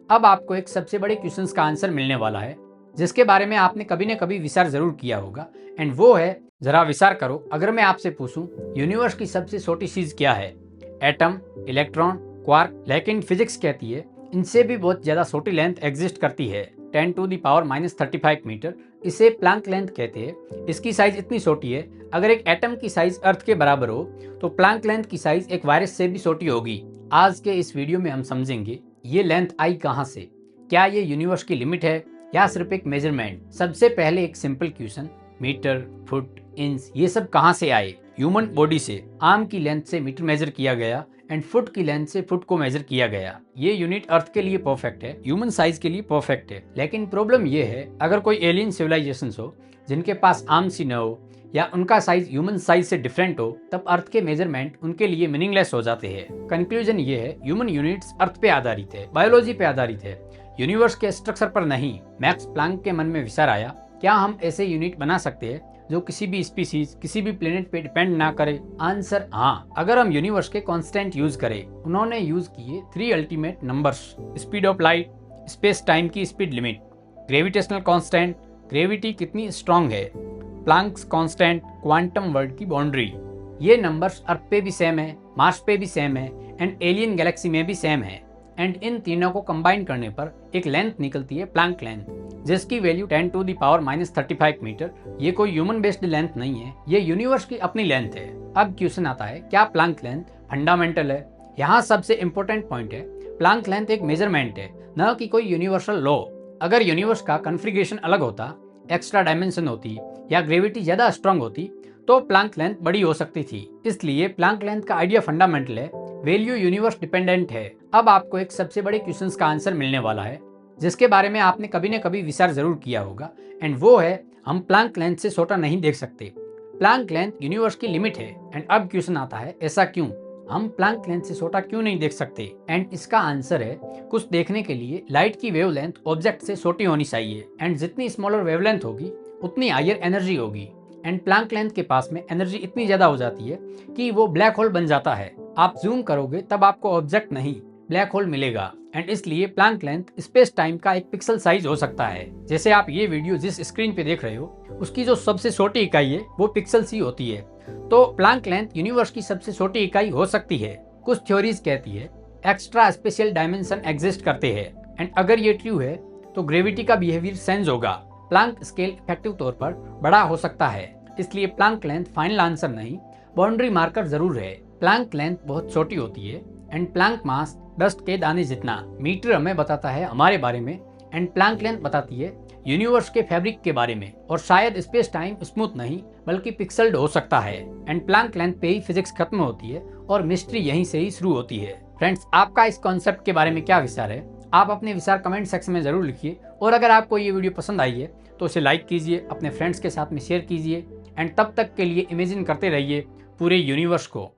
अब आपको एक सबसे बड़े क्वेश्चंस का आंसर मिलने वाला है जिसके बारे में आपने कभी न कभी विचार जरूर किया होगा। एंड वो है, जरा विचार करो, अगर मैं आपसे पूछूं यूनिवर्स की सबसे छोटी चीज क्या है? Atom, electron, quark. लेकिन फिजिक्स कहती है इनसे भी बहुत ज्यादा छोटी लेंथ एग्जिस्ट करती है, 10⁻⁻35 मीटर। इसे प्लैंक लेंथ कहते हैं। इसकी साइज इतनी छोटी है, अगर एक एटम की साइज अर्थ के बराबर हो तो प्लैंक लेंथ की साइज एक वायरस से भी छोटी होगी। आज के इस वीडियो में हम समझेंगे ये लेंथ आई कहां से, क्या ये यूनिवर्स की लिमिट है या सिर्फ एक मेजरमेंट। सबसे पहले एक simple question, metre, foot, inch ये सब कहां से आए? ह्यूमन बॉडी से। आर्म की लेंथ से मीटर मेजर किया गया एंड फुट की लेंथ से फुट को मेजर किया गया। ये यूनिट अर्थ के लिए परफेक्ट है, ह्यूमन साइज के लिए परफेक्ट है। लेकिन प्रॉब्लम ये है, अगर कोई एलियन सिविलाइजेशन हो जिनके पास आर्म्स ही न हो या उनका साइज ह्यूमन साइज से डिफरेंट हो, तब अर्थ के मेजरमेंट उनके लिए मीनिंगलेस हो जाते हैं। कंक्लूजन ये है, ह्यूमन यूनिट्स अर्थ पे आधारित है, बायोलॉजी पे आधारित है, यूनिवर्स के स्ट्रक्चर पर नहीं। मैक्स प्लैंक के मन में विचार आया, क्या हम ऐसे यूनिट बना सकते हैं जो किसी भी स्पीसीज, किसी भी प्लेनेट पे डिपेंड ना करे? आंसर हाँ, अगर हम यूनिवर्स के कांस्टेंट यूज करें। उन्होंने यूज किए 3 ultimate numbers, speed of light, space time की speed limit, gravitational constant, gravity कितनी स्ट्रांग है, प्लैंक्स कांस्टेंट, क्वांटम वर्ल्ड की बाउंड्री। ये नंबर्स अर्थ पे भी सेम है, मार्स पे भी सेम है एंड एलियन गैलेक्सी में भी सेम है। एंड इन तीनों को कंबाइन करने पर एक लेंथ निकलती है, प्लैंक लेंथ, जिसकी वैल्यू 10⁻⁻35 मीटर। ये कोई ह्यूमन बेस्ड लेंथ नहीं है, ये यूनिवर्स की अपनी लेंथ है। अब क्वेश्चन आता है, क्या प्लैंक लेंथ फंडामेंटल है? यहाँ सबसे इंपॉर्टेंट पॉइंट है, प्लैंक लेंथ एक मेजरमेंट है, न कि कोई यूनिवर्सल लॉ। अगर यूनिवर्स का कॉन्फ़िगरेशन अलग होता, एक्स्ट्रा डायमेंशन होती या ग्रेविटी ज्यादा स्ट्रांग होती तो प्लैंक लेंथ बड़ी हो सकती थी। इसलिए प्लैंक लेंथ का आइडिया फंडामेंटल है, वैल्यू यूनिवर्स डिपेंडेंट है। अब आपको एक सबसे बड़े क्वेश्चंस का आंसर मिलने वाला है जिसके बारे में आपने कभी न कभी विचार जरूर किया होगा। एंड वो है, हम प्लैंक लेंथ से छोटा नहीं देख सकते। प्लैंक लेंथ यूनिवर्स की लिमिट है। एंड अब क्वेश्चन आता है, ऐसा क्यों? हम प्लैंक लेंथ से छोटा क्यों नहीं देख सकते? एंड इसका आंसर है, कुछ देखने के लिए लाइट की वेवलेंथ ऑब्जेक्ट से छोटी होनी चाहिए एंड जितनी स्मॉलर वेवलेंथ होगी उतनी हायर एनर्जी होगी। एंड प्लैंक लेंथ के पास में एनर्जी इतनी ज्यादा हो जाती है कि वो ब्लैक होल बन जाता है। आप जूम करोगे तब आपको ऑब्जेक्ट नहीं, ब्लैक होल मिलेगा। एंड इसलिए प्लैंक लेंथ स्पेस टाइम का एक पिक्सल साइज हो सकता है। जैसे आप ये वीडियो जिस स्क्रीन पे देख रहे हो उसकी जो सबसे छोटी इकाई है वो पिक्सल्स ही होती है। तो प्लैंक लेंथ यूनिवर्स की सबसे छोटी इकाई हो सकती है। कुछ थ्योरीज कहती है एक्स्ट्रा स्पेशल डायमेंशन एग्जिस्ट करते हैं। एंड अगर ये ट्रू है तो ग्रेविटी का बिहेवियर सेंस होगा। प्लैंक स्केल इफेक्टिव तौर पर बड़ा हो सकता है। इसलिए प्लैंक लेंथ फाइनल आंसर नहीं, बाउंड्री मार्कर जरूर है। प्लैंक लेंथ बहुत छोटी होती है एंड प्लैंक मास डस्ट के दाने जितना। मीटर हमें बताता है हमारे बारे में एंड प्लैंक लेंथ बताती है यूनिवर्स के फैब्रिक के बारे में। और शायद स्पेस टाइम स्मूथ नहीं बल्कि पिक्सल्ड हो सकता है। एंड प्लैंक लेंथ पे ही फिजिक्स खत्म होती है और मिस्ट्री यहीं से ही शुरू होती है। फ्रेंड्स, आपका इस कॉन्सेप्ट के बारे में क्या विचार है? आप अपने विचार कमेंट सेक्शन में जरूर लिखिए। और अगर आपको ये वीडियो पसंद आई है तो उसे लाइक कीजिए, अपने फ्रेंड्स के साथ में शेयर कीजिए एंड तब तक के लिए इमेजिन करते रहिए पूरे यूनिवर्स को।